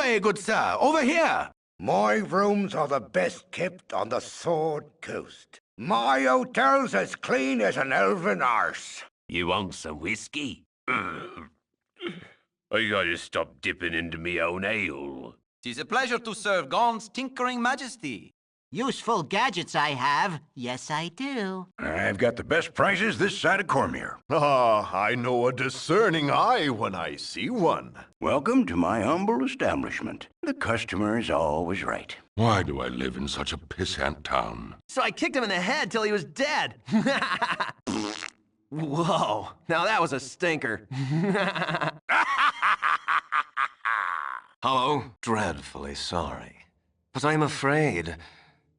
way, good sir. Over here. My rooms are the best kept on the Sword Coast. My hotel's as clean as an elven arse. You want some whiskey? I gotta stop dipping into me own ale. 'Tis a pleasure to serve Gaunt's tinkering majesty. Useful gadgets I have. Yes, I do. I've got the best prices this side of Cormier. Ah, I know a discerning eye when I see one. Welcome to my humble establishment. The customer is always right. Why do I live in such a pissant town? So I kicked him in the head till he was dead. Whoa, now that was a stinker. Hello, dreadfully sorry. But I'm afraid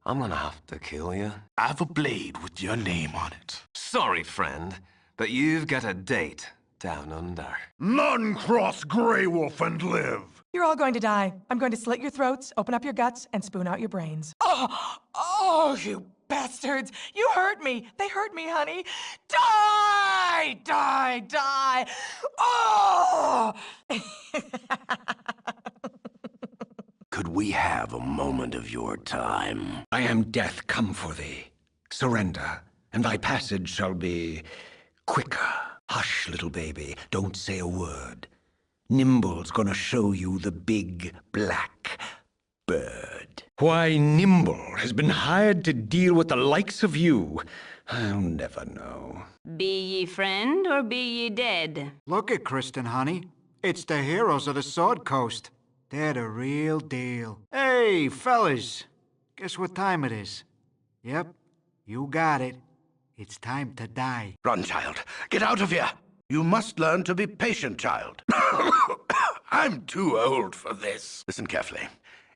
I'm gonna have to kill you. I have a blade with your name on it. Sorry, friend, but you've got a date down under. None cross Grey Wolf and live. You're all going to die. I'm going to slit your throats, open up your guts, and spoon out your brains. Oh, you bastards! You hurt me! They hurt me, honey! Die! Die! Die! Oh! Could we have a moment of your time? I am death come for thee. Surrender, and thy passage shall be quicker. Hush, little baby, don't say a word. Nimble's gonna show you the big black bird. Why Nimble has been hired to deal with the likes of you, I'll never know. Be ye friend or be ye dead? Look at Kristen, honey. It's the heroes of the Sword Coast. They're the real deal. Hey, fellas. Guess what time it is? Yep, you got it. It's time to die. Run, child. Get out of here. You must learn to be patient, child. I'm too old for this. Listen carefully.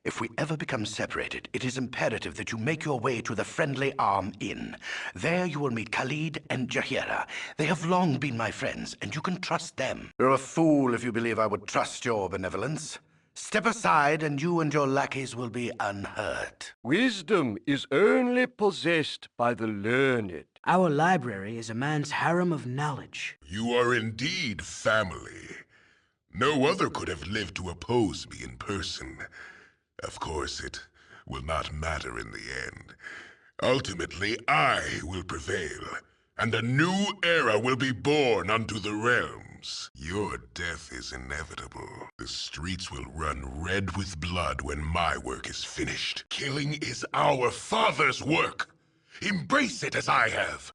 If we ever become separated, it is imperative that you make your way to the Friendly Arm Inn. There you will meet Khalid and Jahira. They have long been my friends, and you can trust them. You're a fool if you believe I would trust your benevolence. Step aside, and you and your lackeys will be unhurt. Wisdom is only possessed by the learned. Our library is a man's harem of knowledge. You are indeed family. No other could have lived to oppose me in person. Of course, it will not matter in the end. Ultimately, I will prevail, and a new era will be born unto the realms. Your death is inevitable. The streets will run red with blood when my work is finished. Killing is our father's work. Embrace it as I have.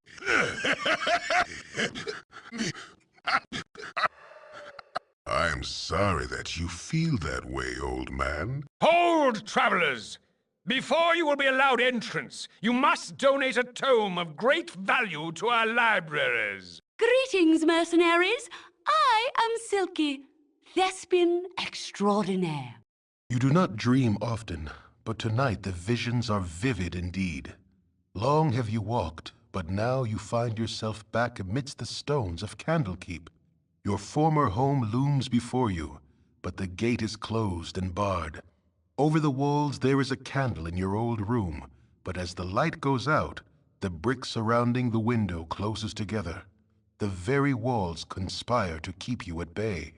I'm sorry that you feel that way, old man. Hold, travelers! Before you will be allowed entrance, you must donate a tome of great value to our libraries. Greetings, mercenaries. I am Silky, thespian extraordinaire. You do not dream often, but tonight the visions are vivid indeed. Long have you walked, but now you find yourself back amidst the stones of Candlekeep. Your former home looms before you, but the gate is closed and barred. Over the walls there is a candle in your old room, but as the light goes out, the bricks surrounding the window closes together. The very walls conspire to keep you at bay.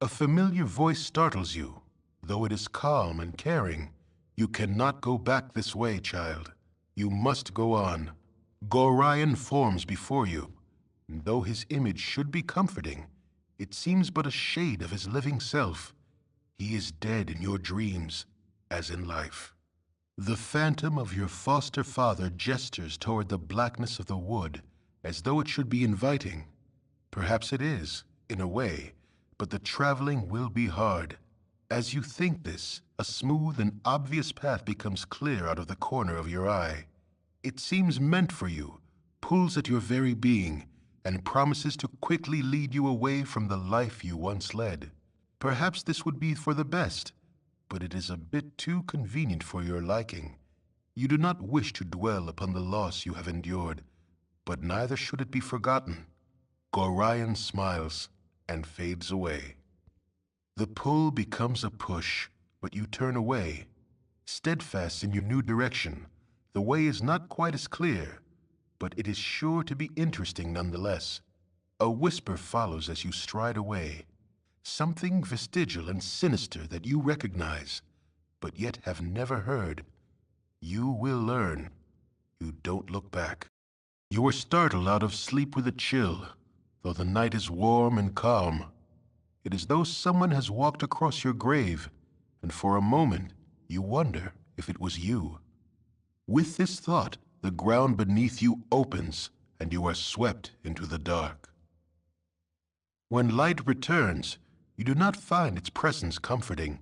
A familiar voice startles you. Though it is calm and caring, you cannot go back this way, child. You must go on. Gorion forms before you. And though his image should be comforting, it seems but a shade of his living self. He is dead in your dreams, as in life. The phantom of your foster father gestures toward the blackness of the wood, as though it should be inviting. Perhaps it is, in a way, but the traveling will be hard. As you think this, a smooth and obvious path becomes clear out of the corner of your eye. It seems meant for you, pulls at your very being, and promises to quickly lead you away from the life you once led. Perhaps this would be for the best, but it is a bit too convenient for your liking. You do not wish to dwell upon the loss you have endured, but neither should it be forgotten. Gorion smiles and fades away. The pull becomes a push, but you turn away. Steadfast in your new direction, the way is not quite as clear, but it is sure to be interesting nonetheless. A whisper follows as you stride away. something vestigial and sinister that you recognize, but yet have never heard. You will learn. You don't look back. You are startled out of sleep with a chill, though the night is warm and calm. It is as though someone has walked across your grave, and for a moment you wonder if it was you. With this thought, the ground beneath you opens, and you are swept into the dark. When light returns, you do not find its presence comforting.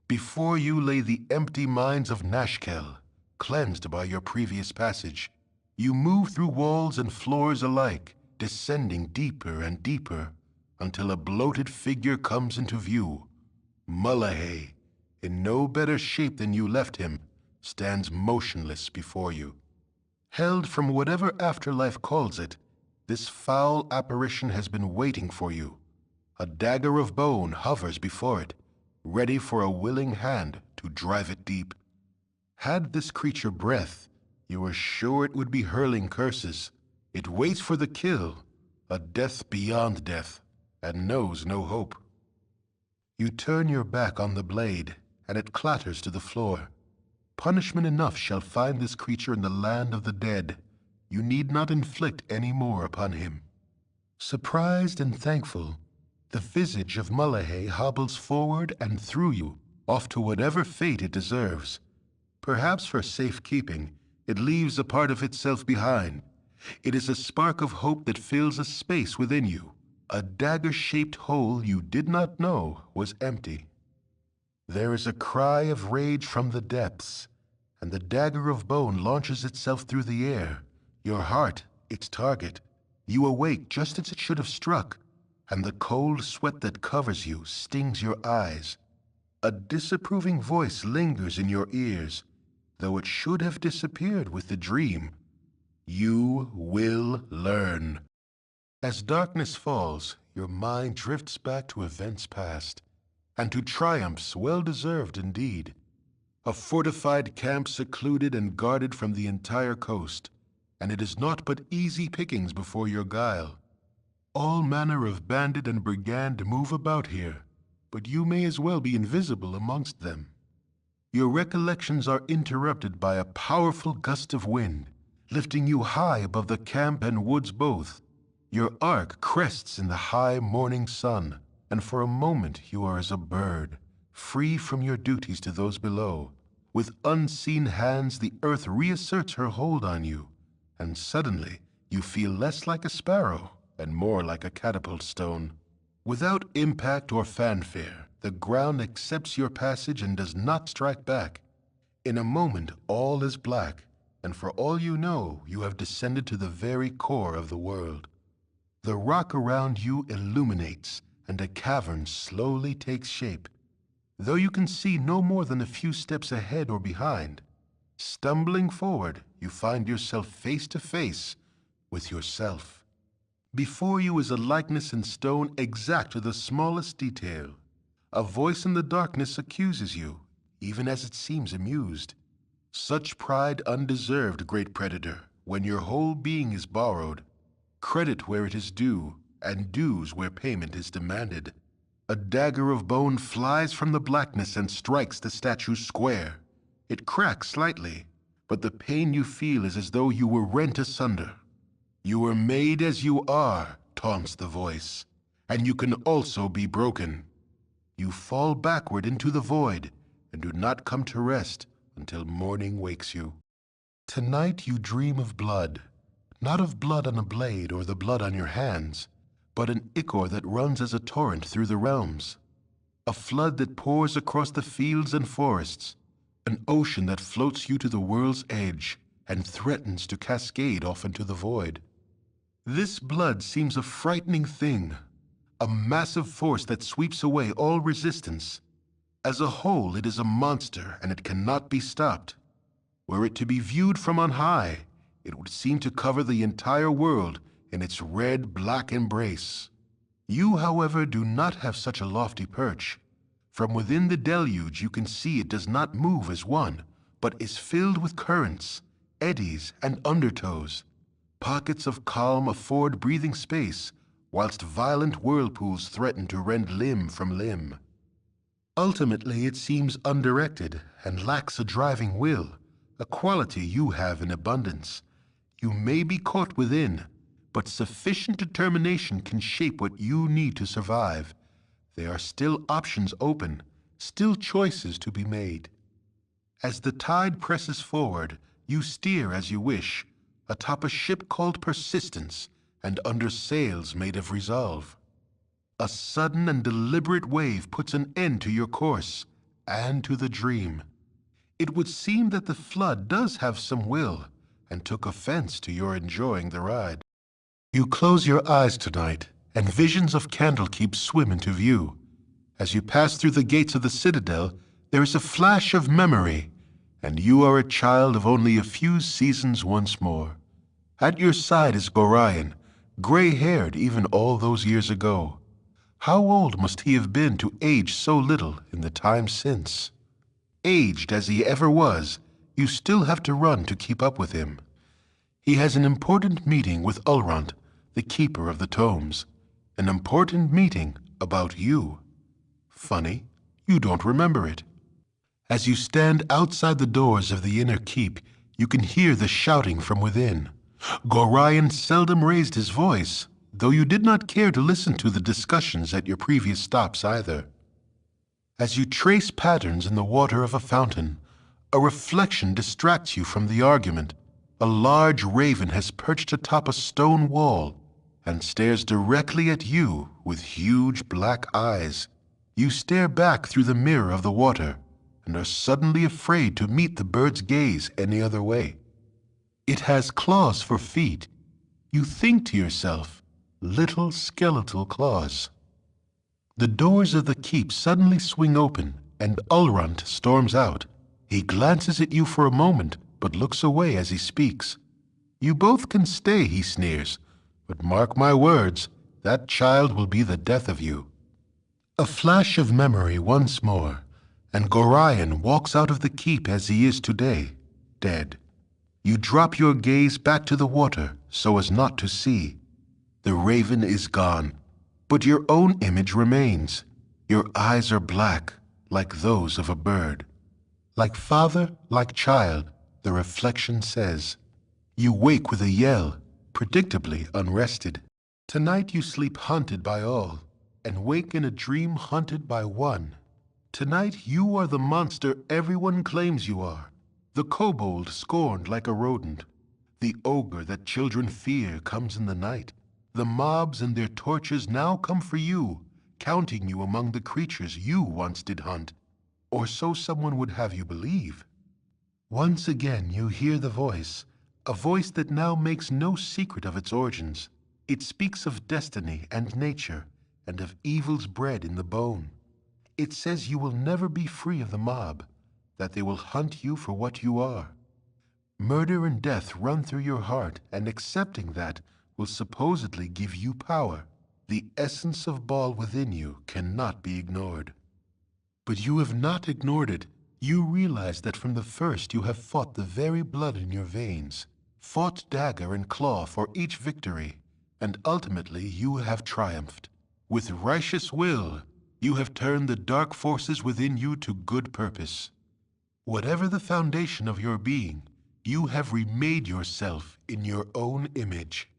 Before you lay the empty mines of Nashkel, cleansed by your previous passage. You move through walls and floors alike, descending deeper and deeper, until a bloated figure comes into view. Mullahay, in no better shape than you left him, stands motionless before you. Held from whatever afterlife calls it, this foul apparition has been waiting for you. A dagger of bone hovers before it, ready for a willing hand to drive it deep. Had this creature breath, you are sure it would be hurling curses. It waits for the kill, a death beyond death, and knows no hope. You turn your back on the blade, and it clatters to the floor. Punishment enough shall find this creature in the land of the dead. You need not inflict any more upon him. Surprised and thankful, the visage of Mullahay hobbles forward and through you, off to whatever fate it deserves. Perhaps for safekeeping, it leaves a part of itself behind. It is a spark of hope that fills a space within you, a dagger-shaped hole you did not know was empty. There is a cry of rage from the depths, and the dagger of bone launches itself through the air, your heart its target. You awake just as it should have struck, and the cold sweat that covers you stings your eyes. A disapproving voice lingers in your ears, though it should have disappeared with the dream. You will learn. As darkness falls, your mind drifts back to events past, and to triumphs well-deserved indeed. A fortified camp secluded and guarded from the entire coast, and it is naught but easy pickings before your guile. All manner of bandit and brigand move about here, but you may as well be invisible amongst them. Your recollections are interrupted by a powerful gust of wind, lifting you high above the camp and woods both. Your arc crests in the high morning sun, and for a moment you are as a bird, free from your duties to those below. With unseen hands, the earth reasserts her hold on you, and suddenly you feel less like a sparrow and more like a catapult stone. Without impact or fanfare, the ground accepts your passage and does not strike back. In a moment, all is black, and for all you know, you have descended to the very core of the world. The rock around you illuminates, and a cavern slowly takes shape. Though you can see no more than a few steps ahead or behind, stumbling forward, you find yourself face to face with yourself. Before you is a likeness in stone exact to the smallest detail. A voice in the darkness accuses you, even as it seems amused. Such pride undeserved, great predator, when your whole being is borrowed. Credit where it is due, and dues where payment is demanded. A dagger of bone flies from the blackness and strikes the statue square. It cracks slightly, but the pain you feel is as though you were rent asunder. You were made as you are, taunts the voice, and you can also be broken. You fall backward into the void and do not come to rest until morning wakes you. Tonight you dream of blood, not of blood on a blade or the blood on your hands, but an ichor that runs as a torrent through the realms, a flood that pours across the fields and forests, an ocean that floats you to the world's edge and threatens to cascade off into the void. This blood seems a frightening thing, a massive force that sweeps away all resistance. As a whole, it is a monster, and it cannot be stopped. Were it to be viewed from on high, it would seem to cover the entire world in its red-black embrace. You, however, do not have such a lofty perch. From within the deluge you can see it does not move as one, but is filled with currents, eddies, and undertows. Pockets of calm afford breathing space, whilst violent whirlpools threaten to rend limb from limb. Ultimately, it seems undirected and lacks a driving will, a quality you have in abundance. You may be caught within, but sufficient determination can shape what you need to survive. There are still options open, still choices to be made. As the tide presses forward, you steer as you wish, atop a ship called Persistence and under sails made of resolve. A sudden and deliberate wave puts an end to your course and to the dream. It would seem that the flood does have some will and took offense to your enjoying the ride. You close your eyes tonight, and visions of Candlekeep swim into view. As you pass through the gates of the citadel, there is a flash of memory, and you are a child of only a few seasons once more. At your side is Gorion, gray-haired even all those years ago. How old must he have been to age so little in the time since? Aged as he ever was, you still have to run to keep up with him. He has an important meeting with Ulrond, the keeper of the tomes. An important meeting about you. Funny, you don't remember it. As you stand outside the doors of the inner keep, you can hear the shouting from within. Gorion seldom raised his voice, though you did not care to listen to the discussions at your previous stops either. As you trace patterns in the water of a fountain, a reflection distracts you from the argument. A large raven has perched atop a stone wall and stares directly at you with huge black eyes. You stare back through the mirror of the water and are suddenly afraid to meet the bird's gaze any other way. It has claws for feet. You think to yourself, little skeletal claws. The doors of the keep suddenly swing open, and Ulrond storms out. He glances at you for a moment, but looks away as he speaks. You both can stay, he sneers, but mark my words, that child will be the death of you. A flash of memory once more, and Gorion walks out of the keep as he is today, dead. You drop your gaze back to the water so as not to see. The raven is gone, but your own image remains. Your eyes are black, like those of a bird. Like father, like child, the reflection says. You wake with a yell, predictably unrested. Tonight you sleep hunted by all, and wake in a dream hunted by one. Tonight you are the monster everyone claims you are, the kobold scorned like a rodent. The ogre that children fear comes in the night. The mobs and their torches now come for you, counting you among the creatures you once did hunt. Or so someone would have you believe. Once again you hear the voice, a voice that now makes no secret of its origins. It speaks of destiny and nature, and of evils bred in the bone. It says you will never be free of the mob, that they will hunt you for what you are. Murder and death run through your heart, and accepting that will supposedly give you power. The essence of Baal within you cannot be ignored. But you have not ignored it. You realize that from the first you have fought the very blood in your veins, fought dagger and claw for each victory, and ultimately you have triumphed. With righteous will, you have turned the dark forces within you to good purpose. Whatever the foundation of your being, you have remade yourself in your own image.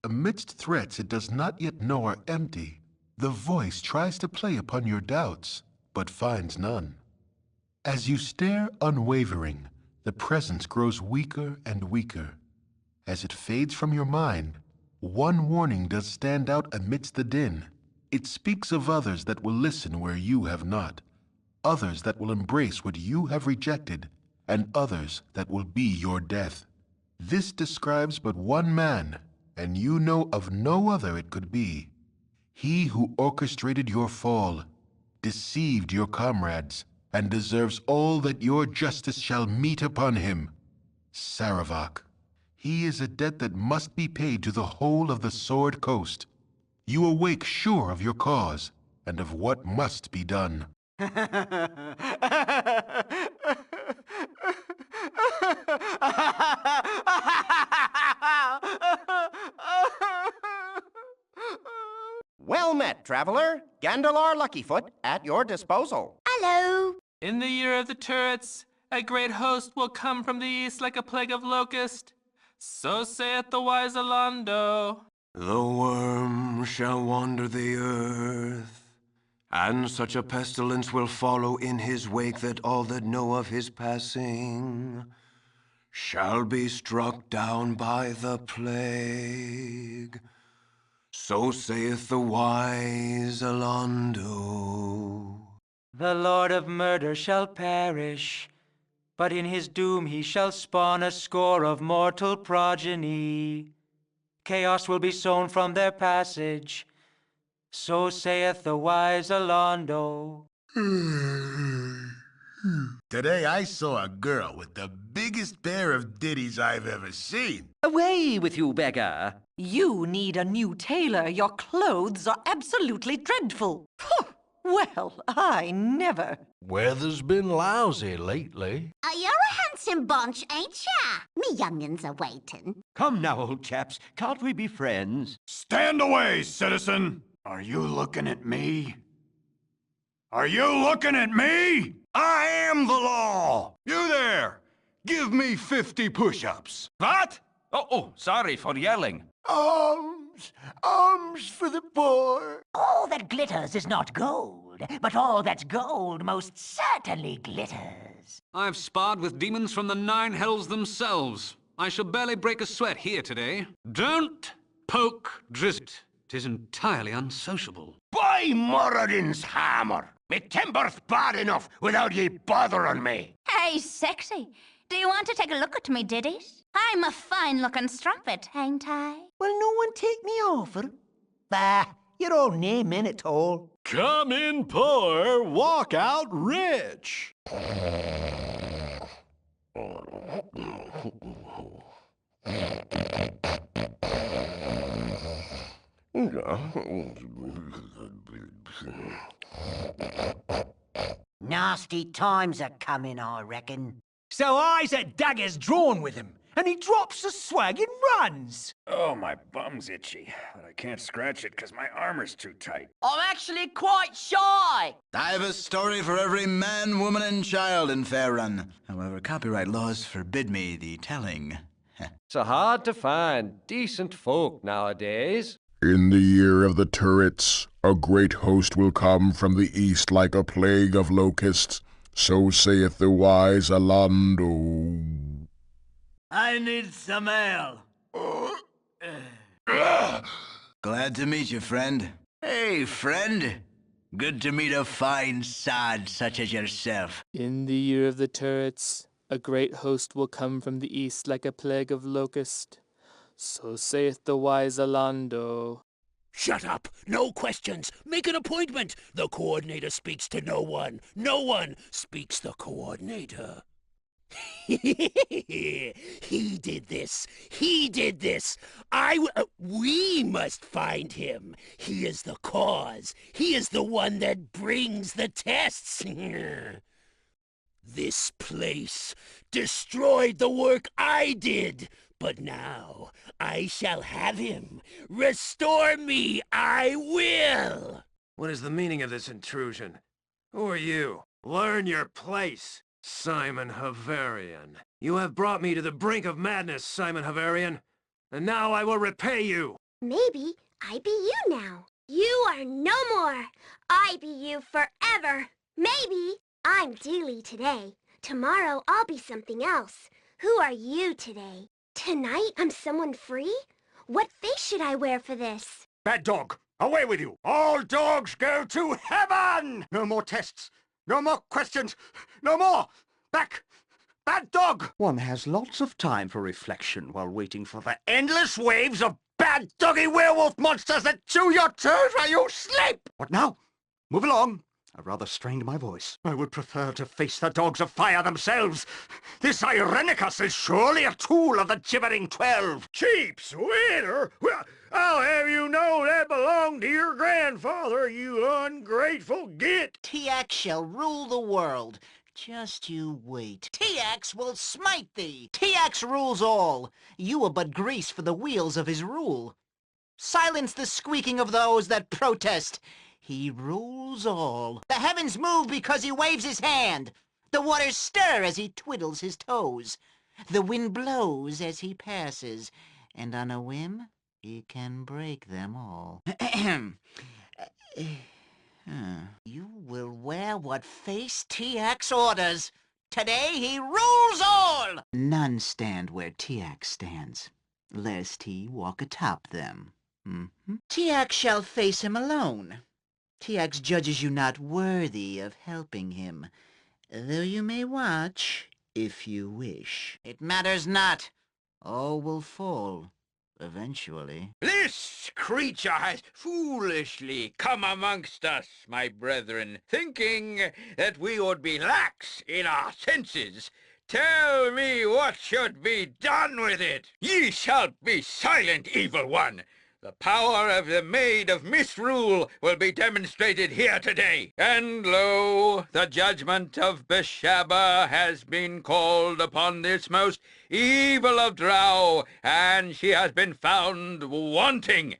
Amidst threats it does not yet know are empty, the voice tries to play upon your doubts, but finds none. As you stare unwavering, the presence grows weaker and weaker. As it fades from your mind, one warning does stand out amidst the din. It speaks of others that will listen where you have not, others that will embrace what you have rejected, and others that will be your death. This describes but one man, and you know of no other it could be. He who orchestrated your fall, deceived your comrades, and deserves all that your justice shall meet upon him. Saravak. He is a debt that must be paid to the whole of the Sword Coast. You awake sure of your cause, and of what must be done. Traveler, Gandalar Luckyfoot at your disposal. Hello. In the year of the turrets, a great host will come from the east like a plague of locust. So saith the wise Alondo. The worm shall wander the earth, and such a pestilence will follow in his wake that all that know of his passing shall be struck down by the plague. So saith the wise Alondo. The Lord of Murder shall perish, but in his doom he shall spawn a score of mortal progeny. Chaos will be sown from their passage, so saith the wise Alondo. Today I saw a girl with the biggest pair of ditties I've ever seen. Away with you, beggar! You need a new tailor. Your clothes are absolutely dreadful. Well, I never. Weather's been lousy lately. You're a handsome bunch, ain't ya? Me young'uns are waiting. Come now, old chaps. Can't we be friends? Stand away, citizen! Are you looking at me? Are you looking at me? I am the law! You there! Give me 50 push-ups. What? Oh, sorry for yelling. Arms! Arms for the poor! All that glitters is not gold, but all that's gold most certainly glitters. I've sparred with demons from the 9 hells themselves. I shall barely break a sweat here today. Don't poke Drizzt. 'Tis entirely unsociable. By Moradin's hammer! Me timber's bad enough without ye bothering me. Hey, sexy. Do you want to take a look at me ditties? I'm a fine-looking strumpet, ain't I? Will no one take me over? Bah, you're all nae minute tall. Come in poor, walk out rich. Nasty times are coming, I reckon. So I's at daggers drawn with him, and he drops the swag and runs. Oh, my bum's itchy, but I can't scratch it because my armor's too tight. I'm actually quite shy. I have a story for every man, woman, and child in Faerun. However, copyright laws forbid me the telling. It's hard to find decent folk nowadays. In the year of the turrets, a great host will come from the east like a plague of locusts. So saith the wise Alondo. I need some ale. Glad to meet you, friend. Hey, friend. Good to meet a fine sod such as yourself. In the year of the turrets, a great host will come from the east like a plague of locust. So saith the wise Alondo. Shut up! No questions! Make an appointment! The coordinator speaks to no one. No one speaks the coordinator. He did this. He did this. We must find him. He is the cause. He is the one that brings the tests. This place destroyed the work I did. But now I shall have him. Restore me, I will! What is the meaning of this intrusion? Who are you? Learn your place, Simon Havarian. You have brought me to the brink of madness, Simon Havarian, and now I will repay you. Maybe I be you now. You are no more. I be you forever. Maybe I'm Dooley today. Tomorrow I'll be something else. Who are you today? Tonight I'm someone free? What face should I wear for this? Bad dog, away with you! All dogs go to heaven! No more tests, no more questions, no more! Back! Bad dog! One has lots of time for reflection while waiting for the endless waves of bad doggy werewolf monsters that chew your toes while you sleep! What now? Move along. I've rather strained my voice. I would prefer to face the dogs of fire themselves. This Irenicus is surely a tool of the Gibbering 12. Cheap sweater? Well, I'll have you know that belonged to your grandfather, you ungrateful git. TX shall rule the world. Just you wait. TX will smite thee. TX rules all. You are but grease for the wheels of his rule. Silence the squeaking of those that protest. He rules all. The heavens move because he waves his hand. The waters stir as he twiddles his toes. The wind blows as he passes, and on a whim, he can break them all. You will wear what face TX orders. Today he rules all! None stand where TX stands, lest he walk atop them. TX shall face him alone. TX judges you not worthy of helping him, though you may watch if you wish. It matters not. All will fall, eventually. This creature has foolishly come amongst us, my brethren, thinking that we would be lax in our senses. Tell me what should be done with it. Ye shall be silent, evil one. The power of the Maid of Misrule will be demonstrated here today. And lo, the judgment of Beshaba has been called upon this most evil of drow, and she has been found wanting.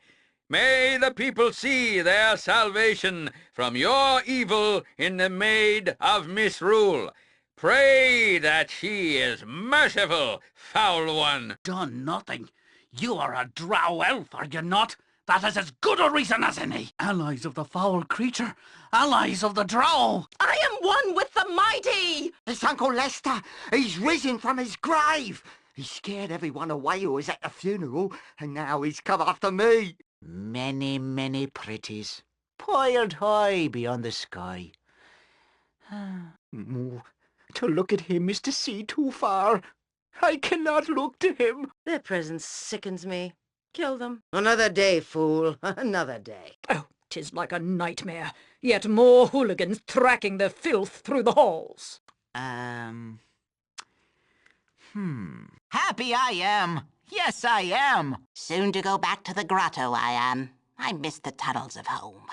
May the people see their salvation from your evil in the Maid of Misrule. Pray that she is merciful, foul one. Done nothing. You are a drow elf, are you not? That is as good a reason as any. Allies of the foul creature. Allies of the drow. I am one with the mighty! It's Uncle Lester. He's risen from his grave. He scared everyone away who was at the funeral, and now he's come after me. Many, many pretties, piled high beyond the sky. To look at him is to see too far. I cannot look to him. Their presence sickens me. Kill them. Another day, fool. Another day. Oh, 'tis like a nightmare. Yet more hooligans tracking the filth through the halls. Happy I am. Yes, I am. Soon to go back to the grotto, I am. I miss the tunnels of home.